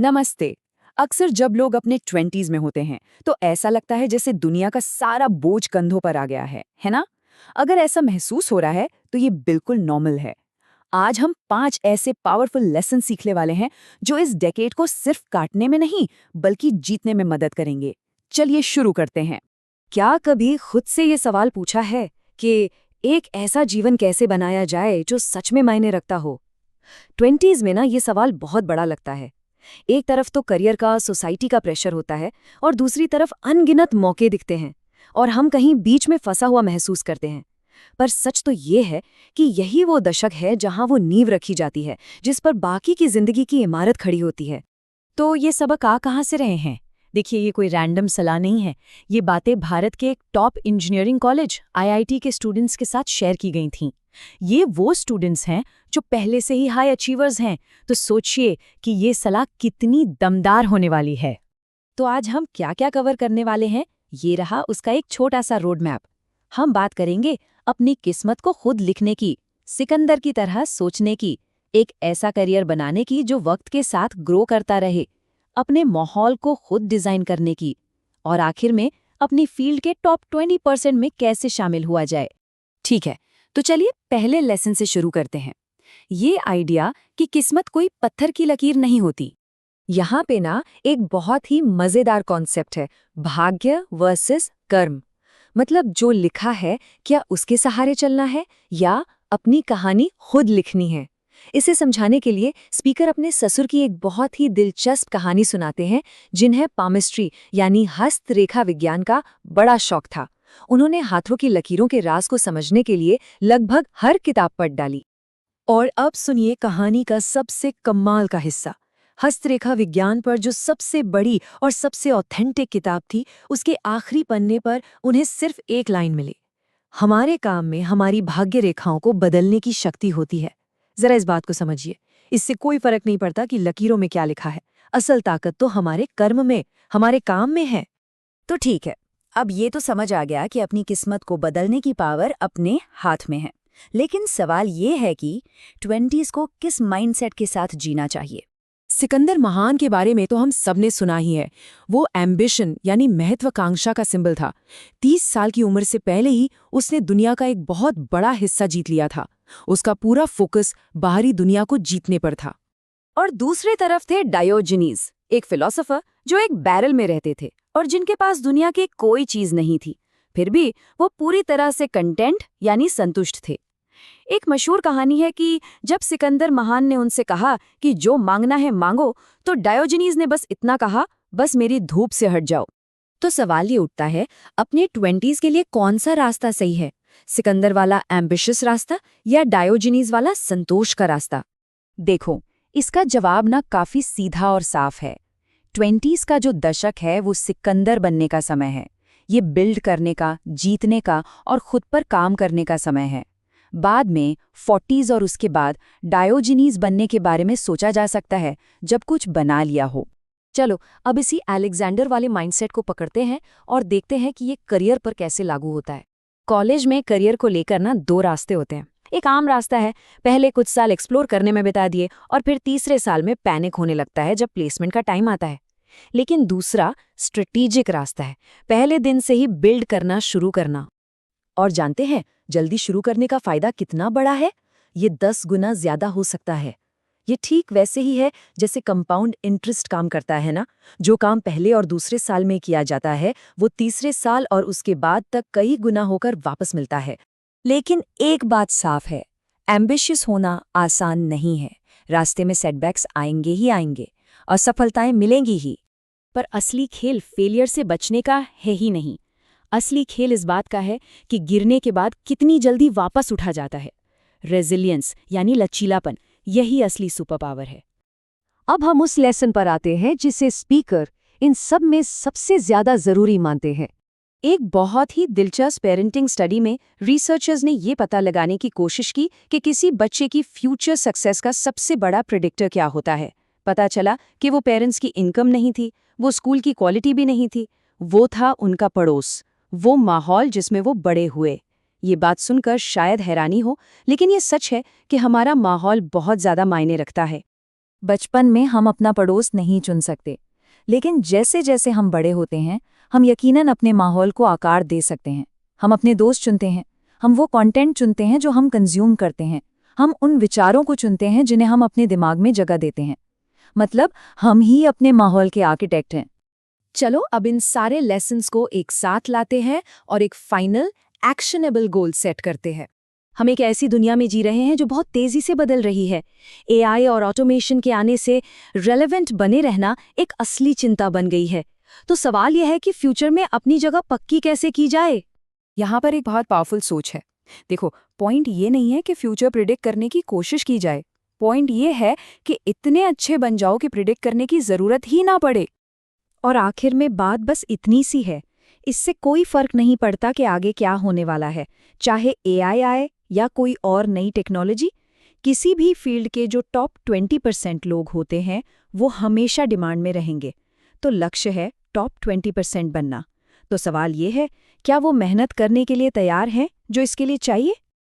नमस्ते। अक्सर जब लोग अपने 20s में होते हैं तो ऐसा लगता है जैसे दुनिया का सारा बोझ कंधों पर आ गया है ना? अगर ऐसा महसूस हो रहा है तो ये बिल्कुल नॉर्मल है। आज हम 5 ऐसे पावरफुल लेसन सीखने वाले हैं जो इस डेकेड को सिर्फ काटने में नहीं बल्कि जीतने में मदद करेंगे। चलिए शुरू करते हैं। क्या कभी खुद से ये सवाल पूछा है कि एक ऐसा जीवन कैसे बनाया जाए जो सच में मायने रखता हो? 20s में ना ये सवाल बहुत बड़ा लगता है। एक तरफ तो करियर का, सोसाइटी का प्रेशर होता है और दूसरी तरफ अनगिनत मौके दिखते हैं और हम कहीं बीच में फंसा हुआ महसूस करते हैं। पर सच तो ये है कि यही वो दशक है जहां वो नींव रखी जाती है, जिस पर बाकी की जिंदगी की इमारत खड़ी होती है। तो ये सबक आ कहाँ से रहे हैं? देखिए, ये कोई रैंडम सलाह नहीं है। ये बातें भारत के एक टॉप इंजीनियरिंग कॉलेज आईआईटी के स्टूडेंट्स के साथ शेयर की गई थीं। ये वो स्टूडेंट्स हैं जो पहले से ही हाई अचीवर्स हैं, तो सोचिए कि ये सलाह कितनी दमदार होने वाली है। तो आज हम क्या-क्या कवर करने वाले हैं, ये रहा उसका एक छोटा सा रोड मैप। हम बात करेंगे अपनी किस्मत को खुद लिखने की, सिकंदर की तरह सोचने की, एक ऐसा करियर बनाने की जो वक्त के साथ ग्रो करता रहे, अपने माहौल को खुद डिजाइन करने की, और आखिर में अपनी फील्ड के टॉप 20% में कैसे शामिल हुआ जाए। ठीक है, तो चलिए पहले लेसन से शुरू करते हैं। ये आइडिया कि किस्मत कोई पत्थर की लकीर नहीं होती। यहाँ पे ना एक बहुत ही मजेदार कॉन्सेप्ट है, भाग्य वर्सेस कर्म। मतलब जो लिखा है, क्या उसके सहारे चलना है या अपनी कहानी खुद लिखनी है? इसे समझाने के लिए स्पीकर अपने ससुर की एक बहुत ही दिलचस्प कहानी सुनाते हैं, जिन्हें पामिस्ट्री यानी हस्तरेखा विज्ञान का बड़ा शौक था। उन्होंने हाथों की लकीरों के राज को समझने के लिए लगभग हर किताब पढ़ डाली। और अब सुनिए कहानी का सबसे कमाल का हिस्सा। हस्तरेखा विज्ञान पर जो सबसे बड़ी और सबसे ऑथेंटिक किताब थी, उसके आखिरी पन्ने पर उन्हें सिर्फ एक लाइन मिली: हमारे काम में हमारी भाग्य रेखाओं को बदलने की शक्ति होती है। जरा इस बात को समझिए। इससे कोई फर्क नहीं पड़ता कि लकीरों में क्या लिखा है, असल ताकत तो हमारे कर्म में, हमारे काम में है। तो ठीक है, अब ये तो समझ आ गया कि अपनी किस्मत को बदलने की पावर अपने हाथ में है। लेकिन सवाल ये है कि 20s को किस माइंडसेट के साथ जीना चाहिए? सिकंदर महान के बारे में तो हम सबने सुना ही है। वो एम्बिशन यानी महत्वाकांक्षा का सिंबल था। 30 साल की उम्र से पहले ही उसने दुनिया का एक बहुत बड़ा हिस्सा जीत लिया था। उसका पूरा फोकस बाहरी दुनिया को जीतने पर था। और दूसरी तरफ थे डायोजनीज, एक फिलोसोफर जो एक बैरल में रहते थे और जिनके पास दुनिया की कोई चीज नहीं थी, फिर भी वो पूरी तरह से कंटेंट यानी संतुष्ट थे। एक मशहूर कहानी है कि जब सिकंदर महान ने उनसे कहा कि जो मांगना है मांगो, तो डायोजनीज ने बस इतना कहा, बस मेरी धूप से हट जाओ। तो सवाल ये उठता है, अपने 20s के लिए कौन सा रास्ता सही है? सिकंदर वाला एम्बिशियस रास्ता या डायोजनीज वाला संतोष का रास्ता? देखो, इसका जवाब ना काफी सीधा और साफ है। 20s का जो दशक है वो सिकंदर बनने का समय है। ये बिल्ड करने का, जीतने का और खुद पर काम करने का समय है। बाद में 40s और उसके बाद डायोजनीज बनने के बारे में सोचा जा सकता है, जब कुछ बना लिया हो। चलो अब इसी अलेक्जेंडर वाले माइंडसेट को पकड़ते हैं और देखते हैं कि ये करियर पर कैसे लागू होता है। कॉलेज में करियर को लेकर ना 2 रास्ते होते हैं। एक आम रास्ता है, पहले कुछ साल एक्सप्लोर करने में बिता दिए और फिर तीसरे साल में पैनिक होने लगता है जब प्लेसमेंट का टाइम आता है। लेकिन दूसरा स्ट्रेटेजिक रास्ता है, पहले दिन से ही बिल्ड करना शुरू करना। और जानते हैं जल्दी शुरू करने का फायदा कितना बड़ा है? ये 10 गुना ज्यादा हो सकता है। ये ठीक वैसे ही है जैसे कंपाउंड इंटरेस्ट काम करता है ना। जो काम पहले और दूसरे साल में किया जाता है, वो तीसरे साल और उसके बाद तक कई गुना होकर वापस मिलता है। लेकिन एक बात साफ है, एम्बिशियस होना आसान नहीं है। रास्ते में सेटबैक्स आएंगे ही आएंगे, असफलताएं मिलेंगी ही। पर असली खेल फेलियर से बचने का है ही नहीं। असली खेल इस बात का है कि गिरने के बाद कितनी जल्दी वापस उठा जाता है। रेजिलियंस यानी लचीलापन, यही असली सुपर पावर है। अब हम उस लेसन पर आते हैं जिसे स्पीकर इन सब में सबसे ज्यादा जरूरी मानते हैं। एक बहुत ही दिलचस्प पेरेंटिंग स्टडी में रिसर्चर्स ने ये पता लगाने की कोशिश की कि किसी बच्चे की फ्यूचर सक्सेस का सबसे बड़ा प्रेडिक्टर क्या होता है। पता चला कि वो पेरेंट्स की इनकम नहीं थी, वो स्कूल की क्वालिटी भी नहीं थी, वो था उनका पड़ोस, वो माहौल जिसमें वो बड़े हुए। ये बात सुनकर शायद हैरानी हो, लेकिन ये सच है कि हमारा माहौल बहुत ज़्यादा मायने रखता है। बचपन में हम अपना पड़ोस नहीं चुन सकते, लेकिन जैसे जैसे हम बड़े होते हैं हम यकीनन अपने माहौल को आकार दे सकते हैं। हम अपने दोस्त चुनते हैं, हम वो कंटेंट चुनते हैं जो हम कंज्यूम करते हैं, हम उन विचारों को चुनते हैं जिन्हें हम अपने दिमाग में जगह देते हैं। मतलब हम ही अपने माहौल के आर्किटेक्ट हैं। चलो अब इन सारे लेसन्स को एक साथ लाते हैं और एक फाइनल एक्शनेबल गोल सेट करते हैं। हम एक ऐसी दुनिया में जी रहे हैं जो बहुत तेजी से बदल रही है। एआई और ऑटोमेशन के आने से रेलेवेंट बने रहना एक असली चिंता बन गई है। तो सवाल यह है कि फ्यूचर में अपनी जगह पक्की कैसे की जाए। यहाँ पर एक बहुत पावरफुल सोच है। देखो, पॉइंट ये नहीं है कि फ्यूचर प्रिडिक्ट करने की कोशिश की जाए। पॉइंट ये है कि इतने अच्छे बन जाओ कि प्रिडिक्ट करने की जरूरत ही ना पड़े। और आखिर में बात बस इतनी सी है, इससे कोई फर्क नहीं पड़ता कि आगे क्या होने वाला है, चाहे एआई आए या कोई और नई टेक्नोलॉजी। किसी भी फील्ड के जो टॉप 20% लोग होते हैं वो हमेशा डिमांड में रहेंगे। तो लक्ष्य है टॉप 20% बनना। तो सवाल ये है, क्या वो मेहनत करने के लिए तैयार हैं जो इसके लिए चाहिए?